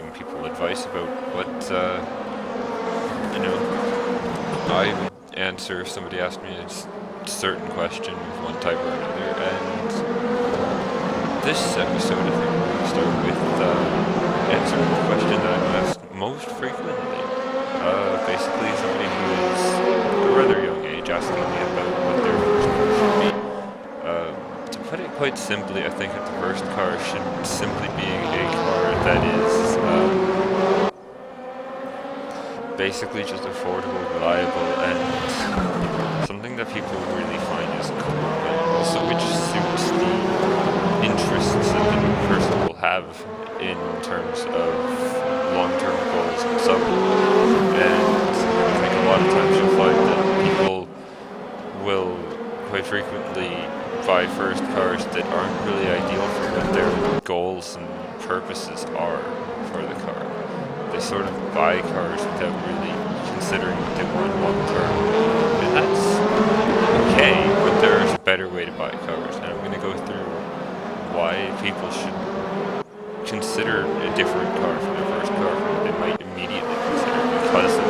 giving people advice about what, you know, I would answer if somebody asked me a certain question of one type or another. And this episode, I think we're going to start with answering the question that I'm asked most frequently. Basically, somebody who is a rather young age asking me about what their first car should be. To put it quite simply, I think that the first car should simply be a car that is basically just affordable, reliable, and something that people really find is cool, but also which suits the interests that the person will have in terms of long-term goals and so on. And I think a lot of times you'll find that people will quite frequently buy first cars that aren't really ideal for what their goals and purposes are for the car. They sort of buy cars without really considering what they want long term. And that's okay, but there's a better way to buy cars. And I'm going to go through why people should consider a different car for their first car from what they might immediately consider because of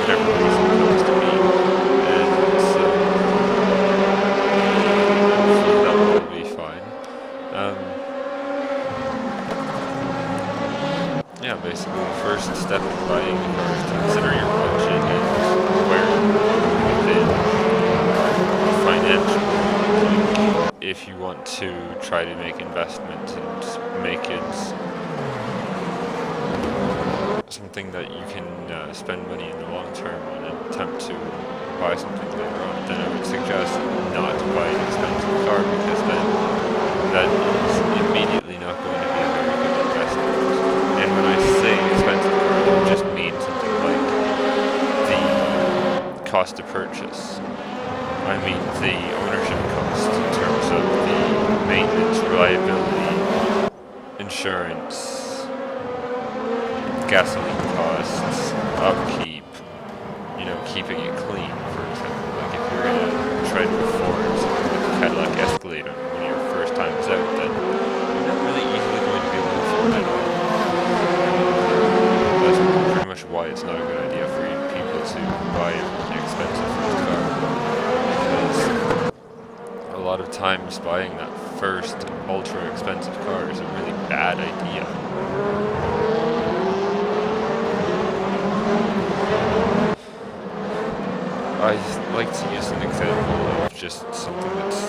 whatever reason it comes to be. And so hopefully that will be fine. Yeah, basically the first step in buying a car is to consider your budget and where within financial, like if you want to try to make investment and make it something that you can spend money in the long term on and attempt to buy something later on, then I would suggest not to buy an expensive car because then that is immediately not going to be a very good investment. And when I say expensive car, I don't just mean something like the cost to purchase. I mean the ownership cost in terms of the maintenance, reliability, insurance, gasoline costs, upkeep, keeping it clean, for example. Like if you're going to try to afford something like a Cadillac Escalade on one of your first times out, then you're not really easily going to be able to afford it all. That's pretty much why it's not a good idea for people to buy an expensive first car. Because a lot of times buying that first ultra expensive car is a really bad idea. I like to use an example of just something that's,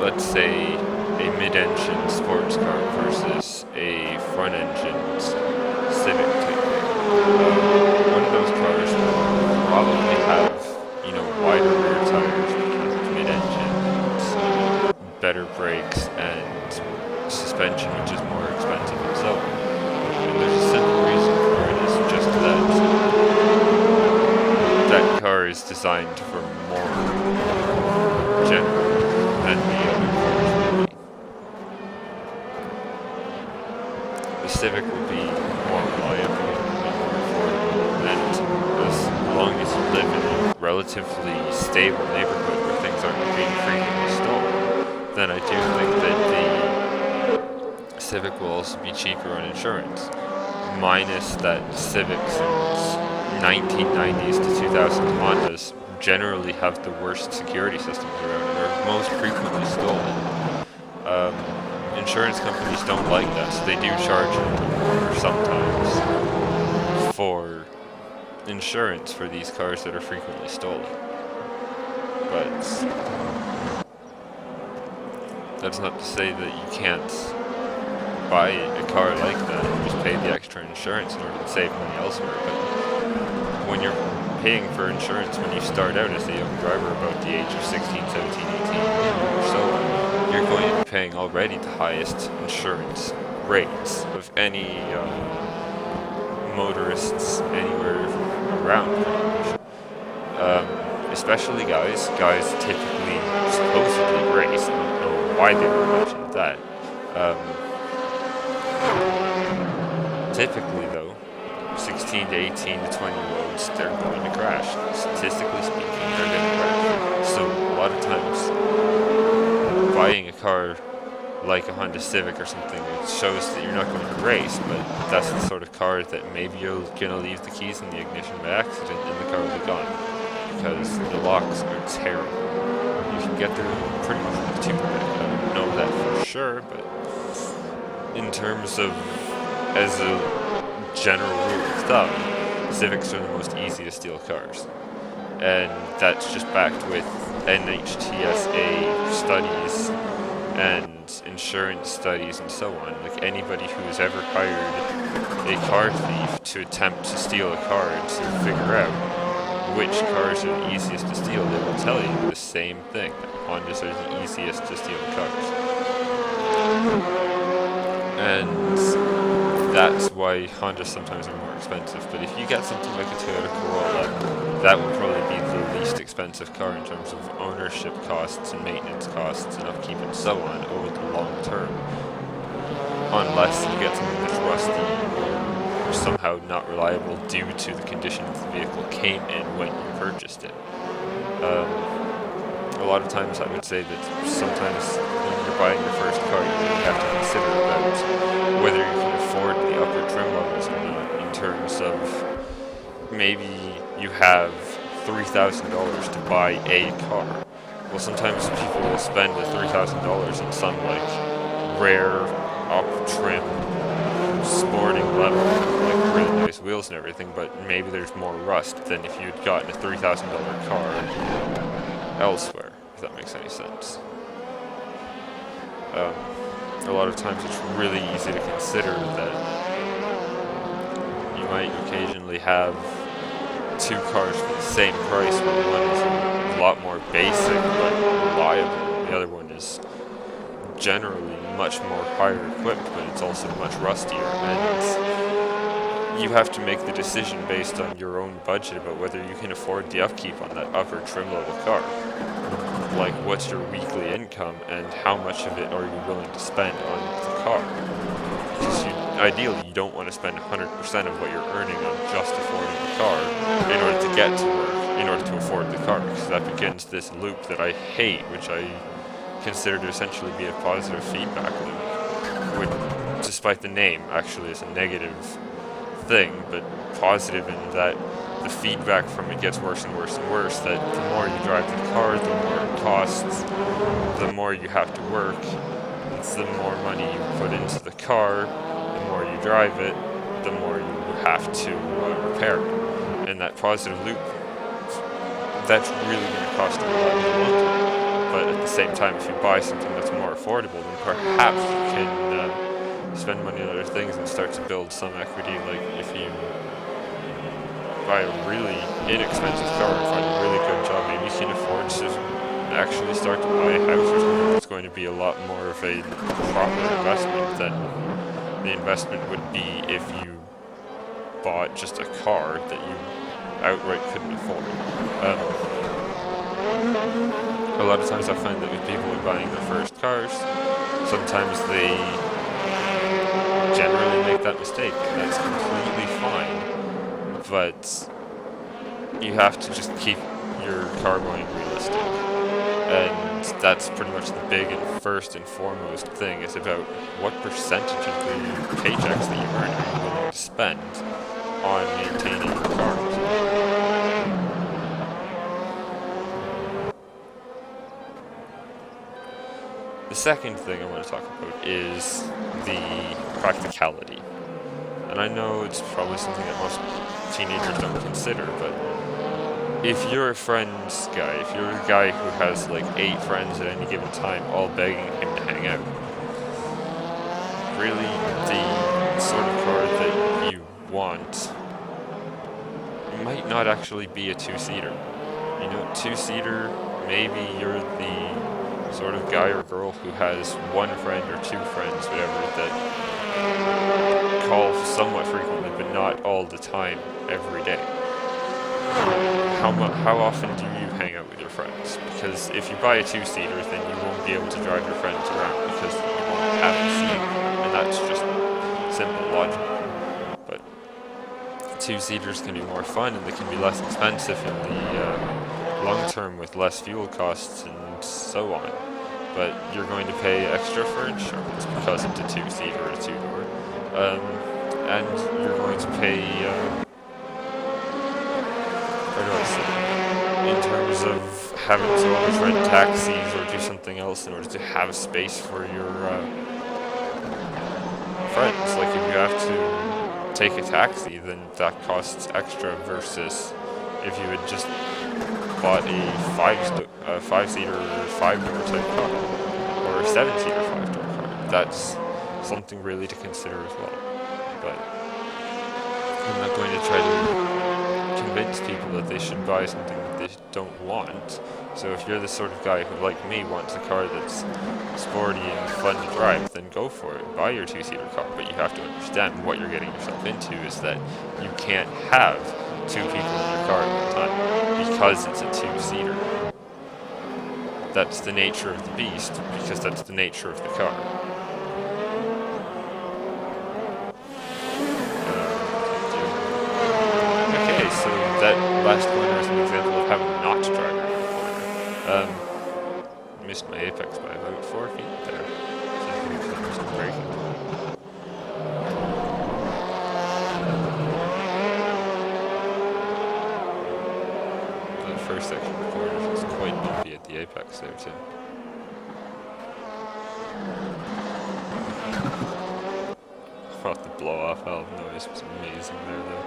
let's say, a mid-engine sports car versus a front-engine Civic type thing. One of those cars will probably have, wider rear tires because it's mid-engine, and better brakes, and suspension, which is more expensive and so on. And there's a simple reason for it, is just that car is designed for more general than the other cars will be. The Civic will be more reliable, more affordable, and as long as you live in a relatively stable neighborhood where things aren't being frequently stolen, then I do think that the Civic will also be cheaper on insurance, minus that Civics and 1990s to 2000 Hondas generally have the worst security systems around and are most frequently stolen. Insurance companies don't like that, so they do charge more sometimes for insurance for these cars that are frequently stolen. But that's not to say that you can't buy a car like that and just pay the extra insurance in order to save money elsewhere. But when you're paying for insurance when you start out as a young driver about the age of 16, 17, 18 or so, you're going to be paying already the highest insurance rates of any motorists anywhere around, pretty much. Especially guys typically supposedly race. I don't know why they would mention that. Typically though, 16 to 18 to 20-year-olds, they're going to crash. Statistically speaking, they're going to crash. So a lot of times, buying a car like a Honda Civic or something, it shows that you're not going to race, but that's the sort of car that maybe you're going to leave the keys in the ignition by accident and the car will be gone, because the locks are terrible. You can get there pretty much with a toothpick. I don't know that for sure, but in terms of, as a general rule of thumb, Civics are the most easy to steal cars. And that's just backed with NHTSA studies and insurance studies and so on. Like, anybody who's ever hired a car thief to attempt to steal a car and to figure out which cars are the easiest to steal, they will tell you the same thing. Hondas are the easiest to steal cars. And that's why Hondas sometimes are more expensive. But if you get something like a Toyota Corolla, that would probably be the least expensive car in terms of ownership costs and maintenance costs and upkeep and so on over the long term. Unless you get something that's rusty or somehow not reliable due to the conditions the vehicle came in when you purchased it. A lot of times I would say that sometimes when you're buying your first car, you really have to consider about whether you can afford the upper trim levels or not, in terms of maybe you have $3,000 to buy a car. Well, sometimes people will spend the $3,000 on some like rare up trim sporting level, like really nice wheels and everything, but maybe there's more rust than if you'd gotten a $3,000 car elsewhere, if that makes any sense. A lot of times it's really easy to consider that you might occasionally have two cars for the same price, where one is a lot more basic but reliable, the other one is generally much more higher equipped, but it's also much rustier, and you have to make the decision based on your own budget about whether you can afford the upkeep on that upper trim level car. Like, what's your weekly income and how much of it are you willing to spend on the car? Because ideally you don't want to spend 100% of what you're earning on just affording the car in order to get to work, in order to afford the car, because that begins this loop that I hate, which I consider to essentially be a positive feedback loop, which, despite the name, actually is a negative thing, but positive in that the feedback from it gets worse and worse and worse, that the more you drive the car, the more it costs, the more you have to work, it's the more money you put into the car, the more you drive it, the more you have to repair it. And that positive loop, that's really going to cost you a lot in the long term. But at the same time, if you buy something that's more affordable, then perhaps you can spend money on other things and start to build some equity. Like, if you buy a really inexpensive car and find a really good job, maybe you can afford to actually start to buy a house or something that's going to be a lot more of a proper investment than the investment would be if you bought just a car that you outright couldn't afford. A lot of times I find that when people are buying their first cars, sometimes they generally make that mistake, and that's completely fine, but you have to just keep your car going realistic, and that's pretty much the big and first and foremost thing, is about what percentage of the paychecks that you earn are you willing to spend on maintaining your cars. The second thing I want to talk about is the practicality. And I know it's probably something that most teenagers don't consider, but if you're a friend's guy, if you're a guy who has like 8 friends at any given time, all begging him to hang out, really the sort of car that you want might not actually be a 2-seater. You know, 2-seater, maybe you're the sort of guy or girl who has 1 friend or 2 friends, whatever, that call somewhat frequently, but not all the time, every day. How often do you hang out with your friends? Because if you buy a 2-seater, then you won't be able to drive your friends around because you won't have a seat, and that's just simple logic. But 2-seaters can be more fun, and they can be less expensive in the long term with less fuel costs and so on. but you're going to pay extra for insurance because it's a two-seater or a two-door. And you're going to pay, what do I say, in terms of having to always rent taxis or do something else in order to have space for your friends. Like, if you have to take a taxi, then that costs extra versus if you had just bought a five-seater or five-door type car, or a seven-seater five-door car. That's something really to consider as well. But I'm not going to try to convince people that they should buy something that they don't want. So if you're the sort of guy who, like me, wants a car that's sporty and fun to drive, then go for it. Buy your two-seater car, but you have to understand what you're getting yourself into is that you can't have two people in your car at one time because it's a two-seater. That's the nature of the beast, because that's the nature of the car. Okay, so that last corner is an example of how not to drive around a corner. Missed my apex by about 4 feet there. So there's no braking. First section of the corner is quite bumpy at the apex there too. Oh, the blow-off valve noise was amazing there though.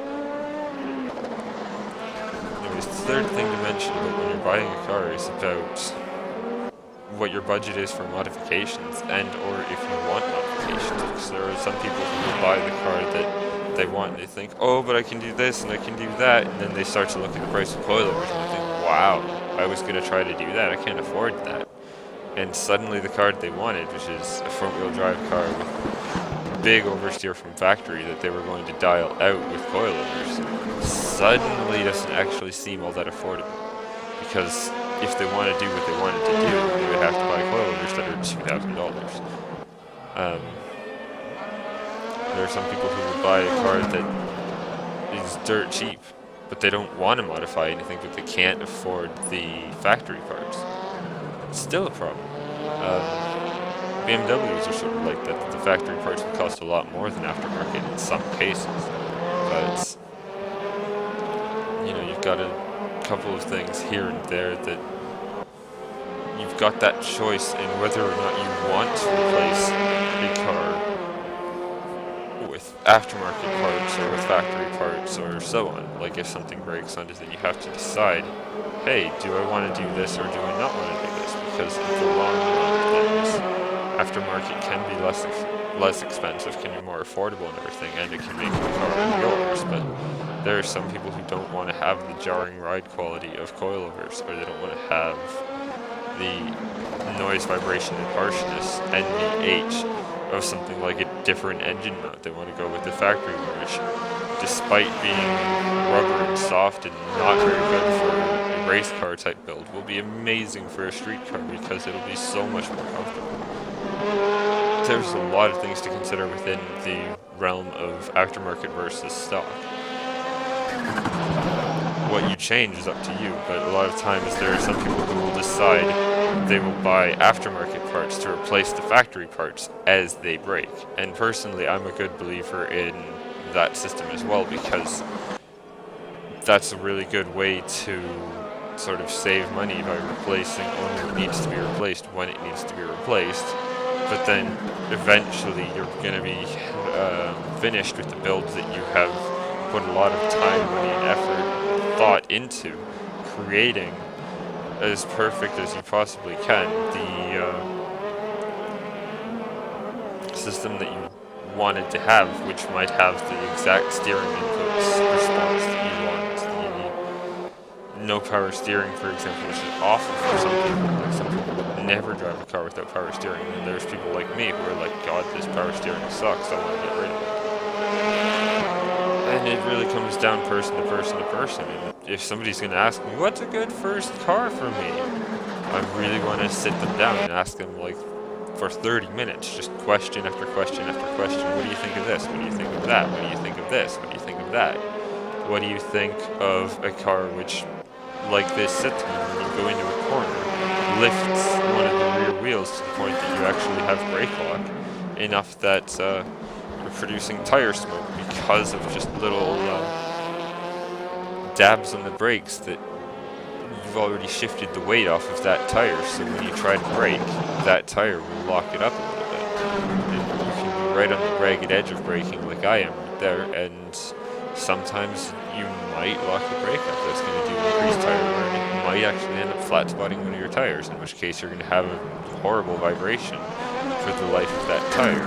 Anyways, the third thing to mention about when you're buying a car is about what your budget is for modifications and or if you want modifications, because there are some people who will buy the car that they want and they think, oh, but I can do this and I can do that, and then they start to look at the price of coilovers and they think, wow, I was going to try to do that, I can't afford that. And suddenly the car that they wanted, which is a front-wheel drive car with big oversteer from factory that they were going to dial out with coilovers, suddenly doesn't actually seem all that affordable. Because if they want to do what they wanted to do, they would have to buy coilovers that are $2,000. There are some people who would buy a car that is dirt cheap, but they don't want to modify anything, but they can't afford the factory parts. It's still a problem. BMWs are sort of like that. The factory parts will cost a lot more than aftermarket in some cases. But, you know, you've got a couple of things here and there that you've got that choice in whether or not you want to replace a car with aftermarket parts or with factory parts or so on. Like if something breaks on it, then you have to decide, hey, do I want to do this or do I not want to do this? Because in the long run of things, aftermarket can be less expensive, can be more affordable and everything, and it can make the car yours. But there are some people who don't want to have the jarring ride quality of coilovers, or they don't want to have the noise, vibration, and harshness, NVH, of something like a different engine mount. They want to go with the factory one, which, despite being rubber and soft and not very good for a race car type build, will be amazing for a street car because it'll be so much more comfortable. There's a lot of things to consider within the realm of aftermarket versus stock. What you change is up to you, but a lot of times there are some people who will decide they will buy aftermarket parts to replace the factory parts as they break. And personally, I'm a good believer in that system as well, because that's a really good way to sort of save money by replacing only what needs to be replaced when it needs to be replaced. But then eventually you're going to be finished with the builds that you have put a lot of time, money, and effort, thought into creating as perfect as you possibly can the system that you wanted to have, which might have the exact steering inputs response that you want. The no power steering, for example, which is awful for some people. Like, some people would never drive a car without power steering, and there's people like me who are like, God, this power steering sucks, I want to get rid of it. And it really comes down person to person to person. And if somebody's going to ask me, what's a good first car for me? I really want to sit them down and ask them, like, for 30 minutes, just question after question after question. What do you think of this? What do you think of that? What do you think of this? What do you think of that? What do you think of a car which, like this Citroen, when you go into a corner, lifts one of the rear wheels to the point that you actually have brake lock, enough that you're producing tire smoke because of just little dabs on the brakes that you've already shifted the weight off of that tire, so when you try to brake, that tire will lock it up a little bit. And you can be right on the ragged edge of braking like I am right there, and sometimes you might lock the brake up. That's going to do increased tire wear, and it might actually end up flat spotting one of your tires, in which case you're going to have a horrible vibration for the life of that tire,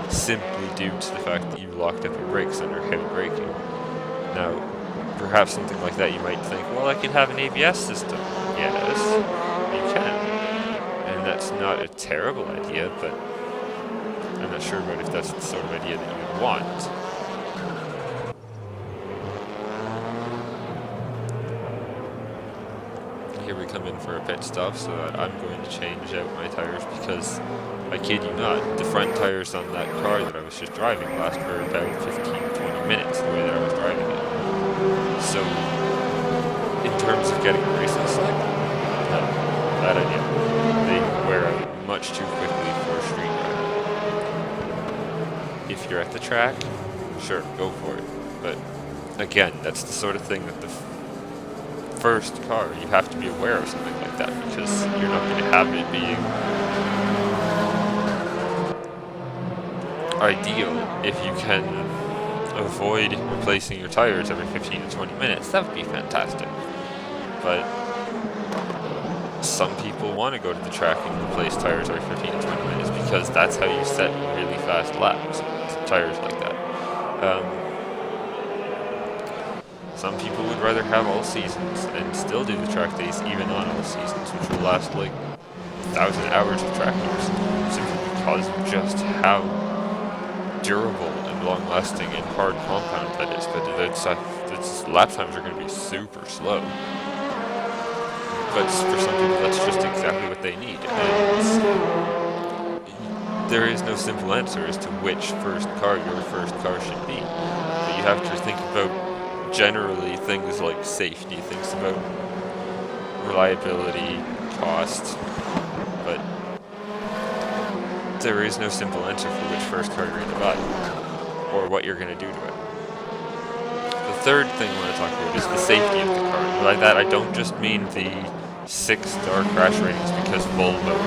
simply due to the fact that you locked up your brakes under heavy braking. Now, perhaps something like that you might think, well, I can have an ABS system. Yes, you can. And that's not a terrible idea, but I'm not sure about if that's the sort of idea that you would want. Here we come in for a pit stop, so that I'm going to change out my tires because, I kid you not, the front tires on that car that I was just driving last for about 15-20 minutes the way that I was driving it. So, in terms of getting a racing stick, no, bad idea. They wear out much too quickly for street riding. If you're at the track, sure, go for it. But, again, that's the sort of thing that the first car, you have to be aware of something like that, because you're not going to have it being ideal if you can avoid replacing your tires every 15 to 20 minutes. That would be fantastic. But some people want to go to the track and replace tires every 15 to 20 minutes because that's how you set really fast laps, tires like that. Some people would rather have all seasons and still do the track days even on all seasons, which will last like 1,000 hours of track use, simply because of just how durable and long-lasting and hard compound that is. But its lap times are going to be super slow. But for some people, that's just exactly what they need. And there is no simple answer as to which first car your first car should be. But you have to think about generally things like safety, things about reliability, cost, but there is no simple answer for which first car you're going to buy, or what you're going to do to it. The third thing I want to talk about is the safety of the car. By that, I don't just mean the 6-star crash ratings because Volvo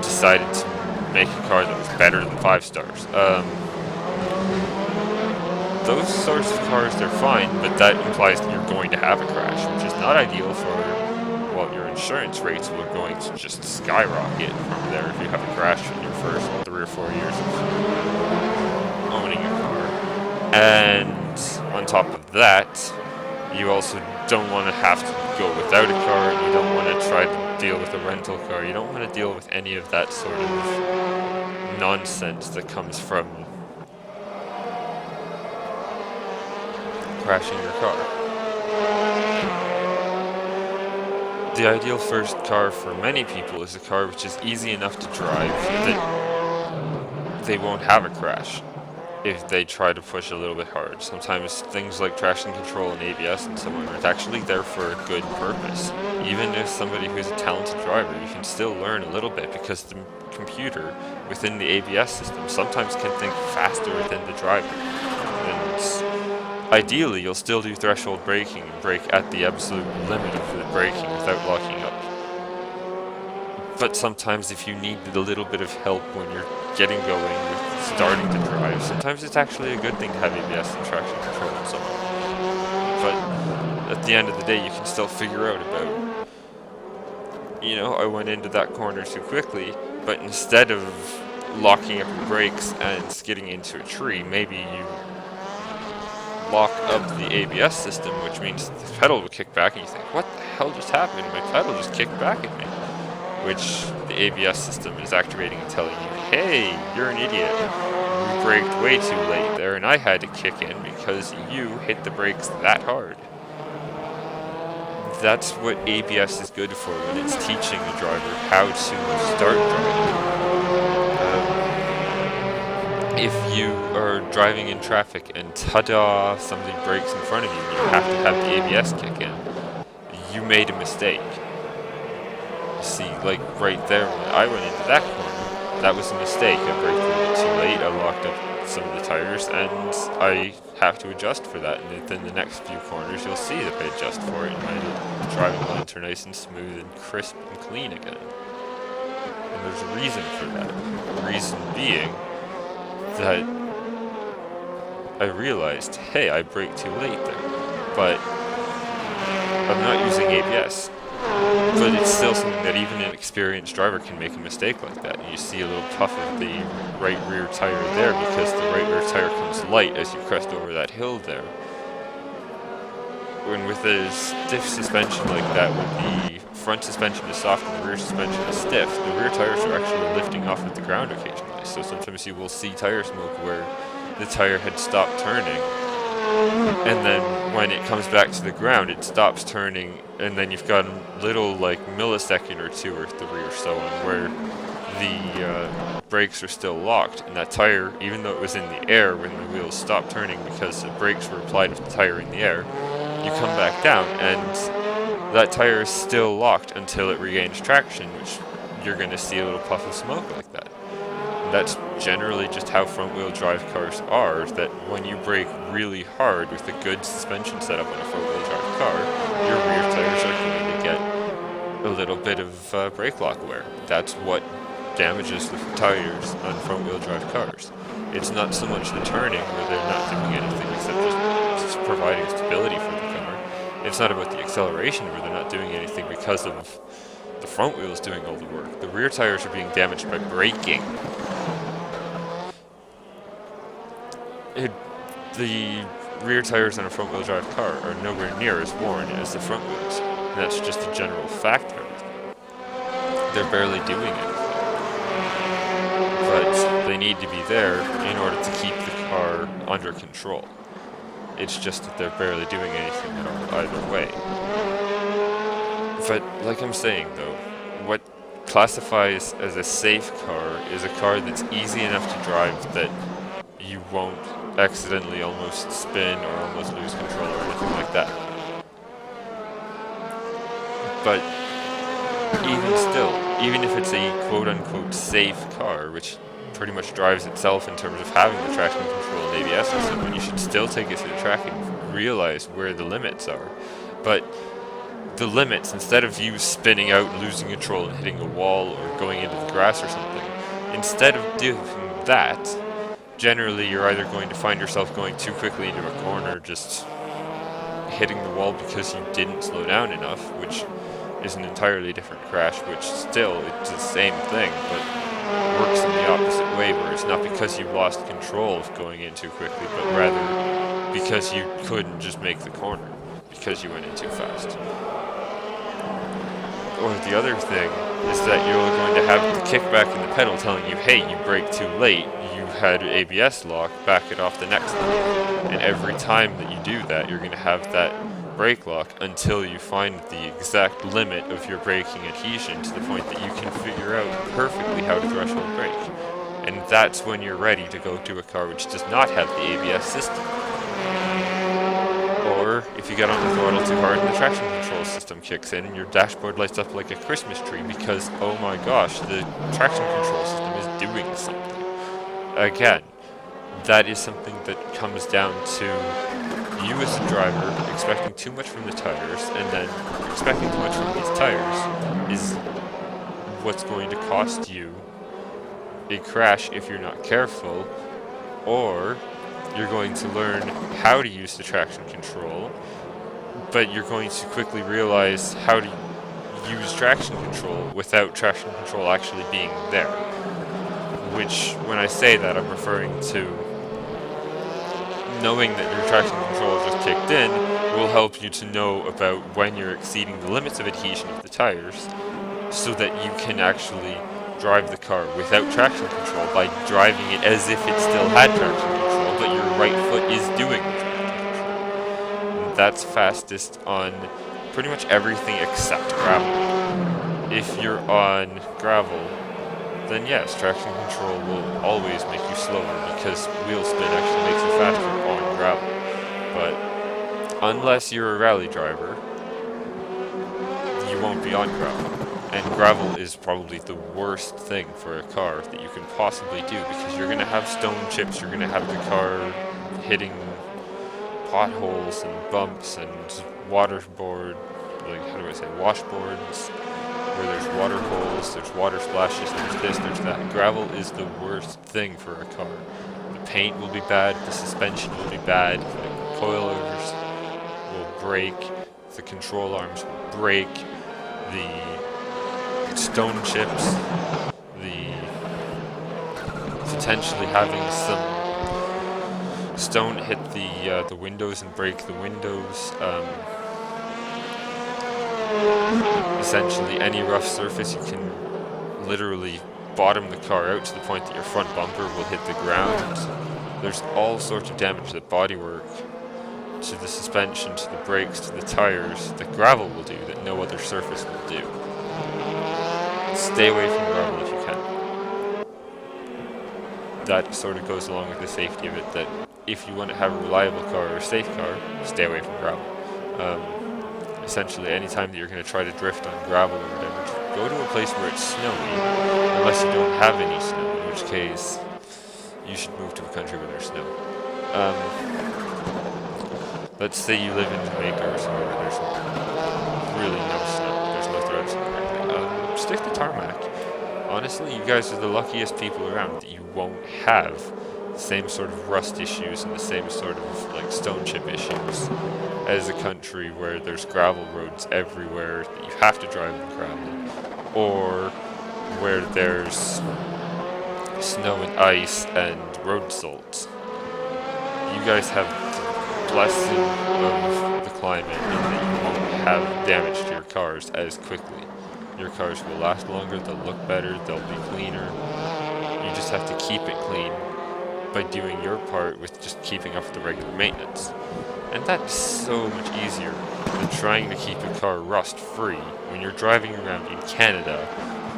decided to make a car that was better than 5 stars. Those sorts of cars, they're fine, but that implies that you're going to have a crash, which is not ideal for, well, your insurance rates are going to just skyrocket from there if you have a crash in your first 3 or 4 years of owning a car. And on top of that, you also don't want to have to go without a car, and you don't want to try to deal with a rental car. You don't want to deal with any of that sort of nonsense that comes from crashing your car. The ideal first car for many people is a car which is easy enough to drive that they won't have a crash if they try to push a little bit hard. Sometimes things like traction control and ABS and so on are actually there for a good purpose. Even as somebody who's a talented driver, you can still learn a little bit because the computer within the ABS system sometimes can think faster than the driver. And ideally, you'll still do threshold braking and brake at the absolute limit of the braking without locking up. But sometimes if you need a little bit of help when you're getting going with starting to drive, sometimes it's actually a good thing to have ABS and traction control and so on. But at the end of the day, you can still figure out about, you know, I went into that corner too quickly, but instead of locking up your brakes and skidding into a tree, maybe you lock up the ABS system, which means the pedal will kick back, and you think, what the hell just happened? My pedal just kicked back at me. Which the ABS system is activating and telling you, hey, you're an idiot. You braked way too late there, and I had to kick in because you hit the brakes that hard. That's what ABS is good for when it's teaching the driver how to start driving. If you are driving in traffic and ta-da, somebody brakes in front of you and you have to have the ABS kick in, you made a mistake. See, like right there, when I went into that corner, that was a mistake. I braked a little too late. I locked up some of the tires, and I have to adjust for that. And then the next few corners, you'll see that I adjust for it, and my driving lines are nice and smooth and crisp and clean again. And there's a reason for that. The reason being that I realized, hey, I braked too late there, but I'm not using ABS. But it's still something that even an experienced driver can make a mistake like that. You see a little puff of the right rear tire there because the right rear tire comes light as you crest over that hill there. When with a stiff suspension like that, when the front suspension is soft and the rear suspension is stiff, the rear tires are actually lifting off of the ground occasionally. So sometimes you will see tire smoke where the tire had stopped turning, and then when it comes back to the ground, it stops turning, and then you've got a little like millisecond or two at the rear so on where the brakes are still locked, and that tire, even though it was in the air when the wheels stopped turning because the brakes were applied with the tire in the air, you come back down and that tire is still locked until it regains traction, which you're going to see a little puff of smoke like that. That's generally just how front-wheel drive cars are, that when you brake really hard with a good suspension setup on a front-wheel drive car, your rear tires are going to get a little bit of brake lock wear. That's what damages the tires on front-wheel drive cars. It's not so much the turning, where they're not doing anything except just providing stability for the car. It's not about the acceleration, where they're not doing anything because of the front wheels doing all the work. The rear tires are being damaged by braking. The rear tires on a front-wheel drive car are nowhere near as worn as the front wheels. And that's just a general fact of everything. They're barely doing anything. But they need to be there in order to keep the car under control. It's just that they're barely doing anything either way. But like I'm saying though, what classifies as a safe car is a car that's easy enough to drive that you won't accidentally almost spin or almost lose control or anything like that. But even still, even if it's a quote-unquote safe car, which pretty much drives itself in terms of having the traction control and ABS system, and you should still take it to the track and realize where the limits are. But the limits, instead of you spinning out and losing control and hitting a wall or going into the grass or something, instead of doing that, generally you're either going to find yourself going too quickly into a corner, just hitting the wall because you didn't slow down enough, which is an entirely different crash, which still, it's the same thing, but works in the opposite way, where it's not because you lost control of going in too quickly, but rather because you couldn't just make the corner, because you went in too fast. Or the other thing is that you're going to have the kickback in the pedal telling you, hey, you braked too late, you had ABS lock, back it off the next time. And every time that you do that, you're going to have that brake lock until you find the exact limit of your braking adhesion to the point that you can figure out perfectly how to threshold brake. And that's when you're ready to go to a car which does not have the ABS system. Or if you get on the throttle too hard and the traction control system kicks in and your dashboard lights up like a Christmas tree because, oh my gosh, the traction control system is doing something. Again, that is something that comes down to you as a driver expecting too much from the tires, and then expecting too much from these tires is what's going to cost you a crash if you're not careful, or you're going to learn how to use the traction control, but you're going to quickly realize how to use traction control without traction control actually being there. Which, when I say that, I'm referring to knowing that your traction control just kicked in will help you to know about when you're exceeding the limits of adhesion of the tires, so that you can actually drive the car without traction control by driving it as if it still had traction control, but your right foot is doing the traction control. And that's fastest on pretty much everything except gravel. If you're on gravel, then yes, traction control will always make you slower because wheel spin actually makes you faster on gravel. But unless you're a rally driver, you won't be on gravel. And gravel is probably the worst thing for a car that you can possibly do, because you're going to have stone chips, you're going to have the car hitting potholes and bumps and waterboard, like, how do I say, washboards, where there's water holes, there's water splashes, there's this, there's that. Gravel is the worst thing for a car. The paint will be bad, the suspension will be bad, the coilovers will break, the control arms will break, the stone chips, the potentially having some stone hit the windows and break the windows. Essentially, any rough surface, you can literally bottom the car out to the point that your front bumper will hit the ground. There's all sorts of damage to the bodywork, to the suspension, to the brakes, to the tires, that gravel will do that no other surface will do. Stay away from gravel if you can. That sort of goes along with the safety of it, that if you want to have a reliable car or a safe car, stay away from gravel. Essentially, anytime that you're going to try to drift on gravel or whatever, just go to a place where it's snowy, unless you don't have any snow, in which case you should move to a country where there's snow. Let's say you live in Jamaica or somewhere where there's really no snow, there's no threats or anything. Stick to tarmac. Honestly, you guys are the luckiest people around that you won't have the same sort of rust issues and the same sort of like stone chip issues as a country where there's gravel roads everywhere that you have to drive on gravel, or where there's snow and ice and road salt. You guys have the blessing of the climate in that you won't have damage to your cars as quickly. Your cars will last longer, they'll look better, they'll be cleaner. You just have to keep it clean by doing your part with just keeping up with the regular maintenance. And that's so much easier than trying to keep a car rust-free when you're driving around in Canada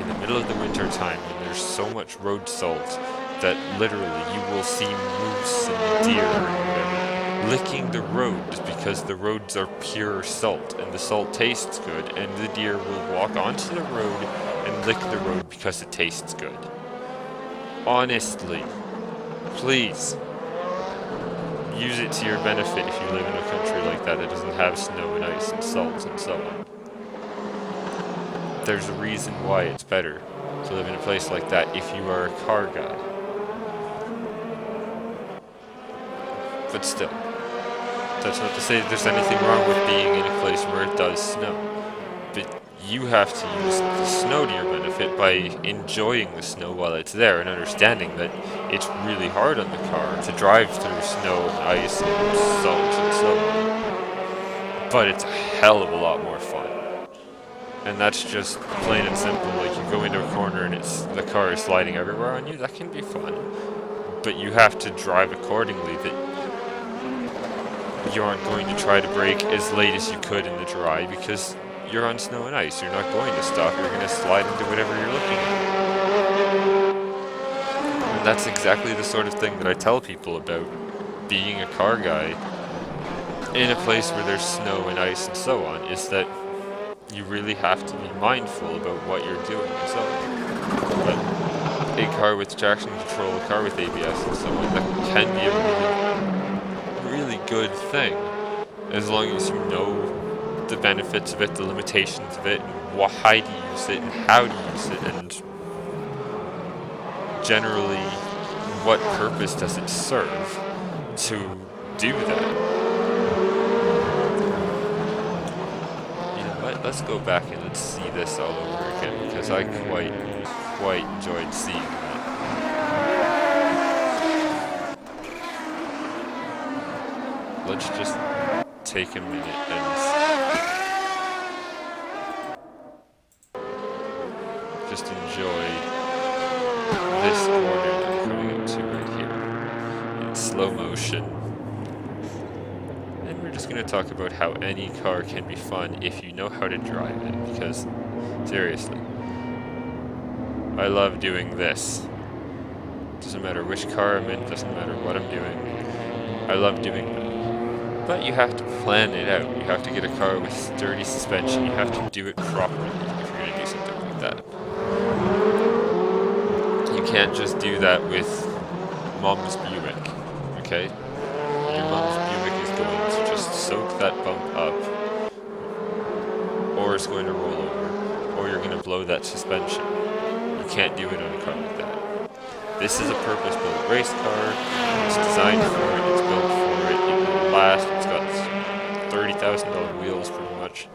in the middle of the winter time when there's so much road salt that literally you will see moose and deer and whatever licking the roads because the roads are pure salt and the salt tastes good, and the deer will walk onto the road and lick the road because it tastes good. Honestly, please, use it to your benefit if you live in a country like that doesn't have snow and ice and salt and so on. There's a reason why it's better to live in a place like that if you are a car guy. But still, that's not to say that there's anything wrong with being in a place where it does snow. But you have to use the snow to your benefit by enjoying the snow while it's there and understanding that it's really hard on the car to drive through snow and ice and salt and so on. But it's a hell of a lot more fun. And that's just plain and simple. Like, you go into a corner and the car is sliding everywhere on you, that can be fun. But you have to drive accordingly, that you aren't going to try to brake as late as you could in the dry because you're on snow and ice. You're not going to stop. You're going to slide into whatever you're looking at. And that's exactly the sort of thing that I tell people about being a car guy in a place where there's snow and ice and so on, is that you really have to be mindful about what you're doing and so on. But a car with traction control, a car with ABS and so on, that can be a really good thing, as long as you know the benefits of it, the limitations of it, and why to use it, and how to use it, and generally what purpose does it serve to do that. You know what, let's go back and let's see this all over again, because I quite enjoyed seeing that. Let's just take a minute and just enjoy this corner that I'm coming up to right here in slow motion. And we're just going to talk about how any car can be fun if you know how to drive it, because seriously, I love doing this. Doesn't matter which car I'm in, doesn't matter what I'm doing, I love doing that. But you have to plan it out. You have to get a car with sturdy suspension. You have to do it properly if you're going to do something like like that. You can't just do that with Mom's Buick, okay? Your Mom's Buick is going to just soak that bump up, or it's going to roll over, or you're going to blow that suspension. You can't do it on a car like that. This is a purpose-built race car. It's designed for it. It's built for it. It will last. It's got $30,000 wheels, pretty much.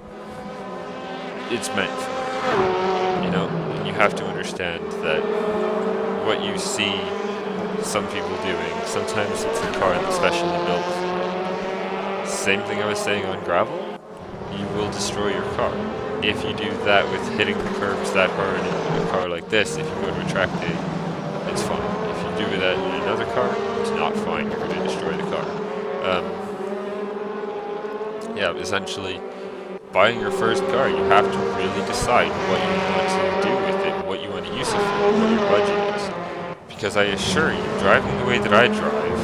It's meant for it. You know, and you have to understand that what you see some people doing, sometimes it's a car that's specially built for it. Same thing I was saying on gravel. You will destroy your car. If you do that with hitting the curbs that hard in a car like this, if you go to a track day, it's fine. If you do that in another car, it's not fine. You're going to destroy the car. Yeah, essentially, buying your first car, you have to really decide what you want to do with it, what you want to use it for, what your budget is. Because I assure you, driving the way that I drive,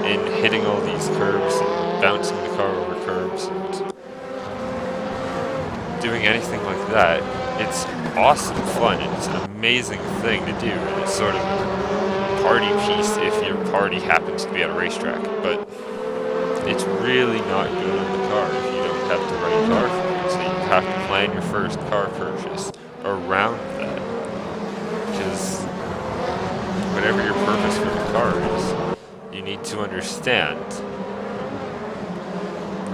and hitting all these curbs, and bouncing the car over curbs, and doing anything like that, it's awesome fun, and it's an amazing thing to do, and it's sort of a party piece if your party happens to be at a racetrack, but it's really not good on the car if you don't have the right car for it, so you have to plan your first car purchase around that, because whatever your purpose for the car is, you need to understand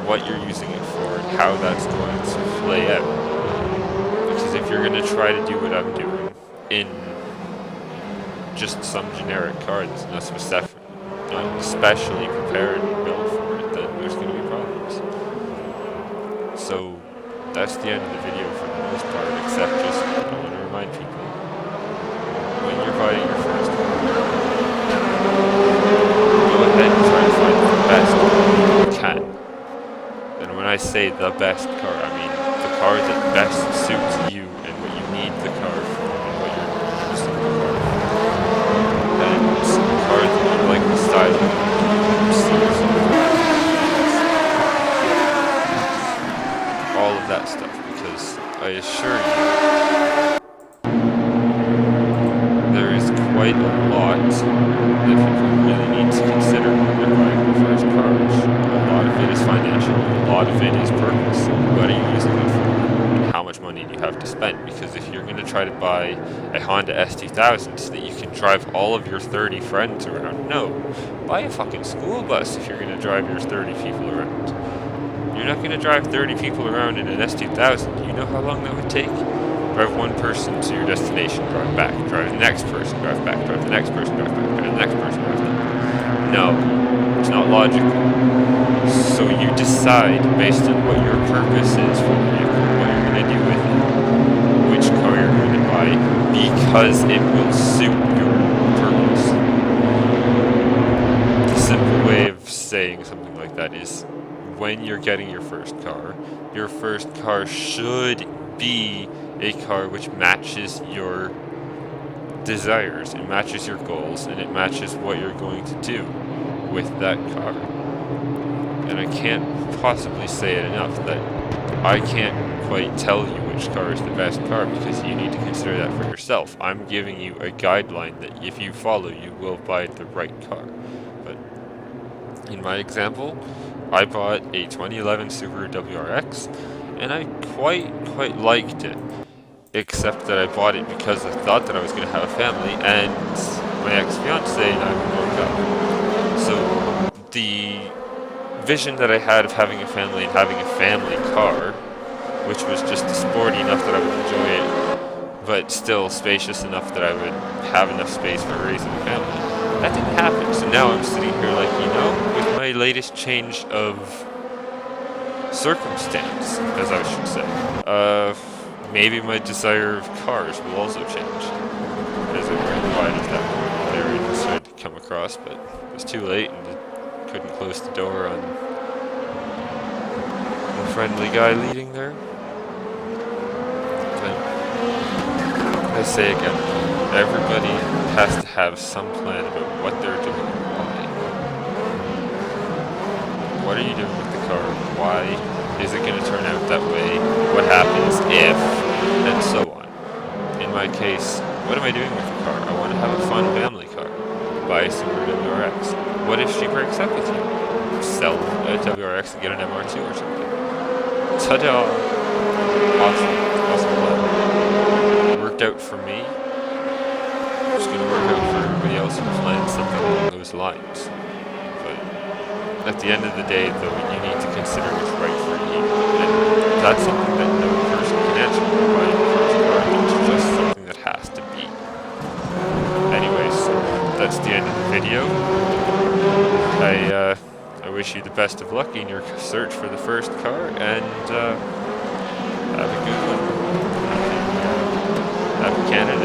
what you're using it for and how that's going to play out. Because if you're going to try to do what I'm doing in just some generic car that's not especially prepared and built for it, then there's going to be problems. So that's the end of the video for the most part, except just I want to remind people, when you're buying your first car, go ahead and try to find the best car you can. And when I say the best car, I mean the car that best suits you and what you need the car for and what you're using the car for. And a car that you like the style of, all of that stuff, because I assure you, there is quite a lot that people really need to consider when they're buying their first cars. A lot of it is financial, a lot of it is purpose. What are you using it for? And how much money do you have to spend? Because if you're going to try to buy a Honda S2000 so that you can drive all of your 30 friends around, no. Buy a fucking school bus if you're going to drive your 30 people around. You're not going to drive 30 people around in an S2000. You know how long that would take? Drive one person to your destination, drive back, drive the next person, drive back, drive the next person, drive back, drive the next person, drive back. No, it's not logical. So you decide based on what your purpose is for the vehicle, what you're going to do with it, which car you're going to buy, because it will suit your purpose. The simple way of saying something like that is, when you're getting your first car should be a car which matches your desires, it matches your goals, and it matches what you're going to do with that car. And I can't possibly say it enough that I can't quite tell you which car is the best car, because you need to consider that for yourself. I'm giving you a guideline that if you follow, you will buy the right car. But in my example, I bought a 2011 Subaru WRX, and I quite liked it. Except that I bought it because I thought that I was going to have a family, and my ex-fiancée and I broke up. So the vision that I had of having a family and having a family car, which was just sporty enough that I would enjoy it, but still spacious enough that I would have enough space for raising a family, that didn't happen. So now I'm sitting here like, you know, with my latest change of circumstance, as I should say, maybe my desire of cars will also change, as it provided that theory decided to come across, but it was too late and couldn't close the door on the friendly guy leading there. But I say again, everybody has to have some plan about what they're doing and why. What are you doing with the car? Why? Is it going to turn out that way? What happens if? And so on. my case, what am I doing with the car? I want to have a fun family car. Buy a Subaru WRX. What if she breaks up with you? Sell a WRX and get an MR2 or something. Ta-da! Awesome. Awesome plan. It worked out for me. It's going to work out for everybody else who plans something along those lines. But at the end of the day, though, you need to consider what's right for you. And that's something that no person can answer by buying your first car. It's just something that has to be. Anyways, that's the end of the video. I wish you the best of luck in your search for the first car, and have a good one. Happy Canada.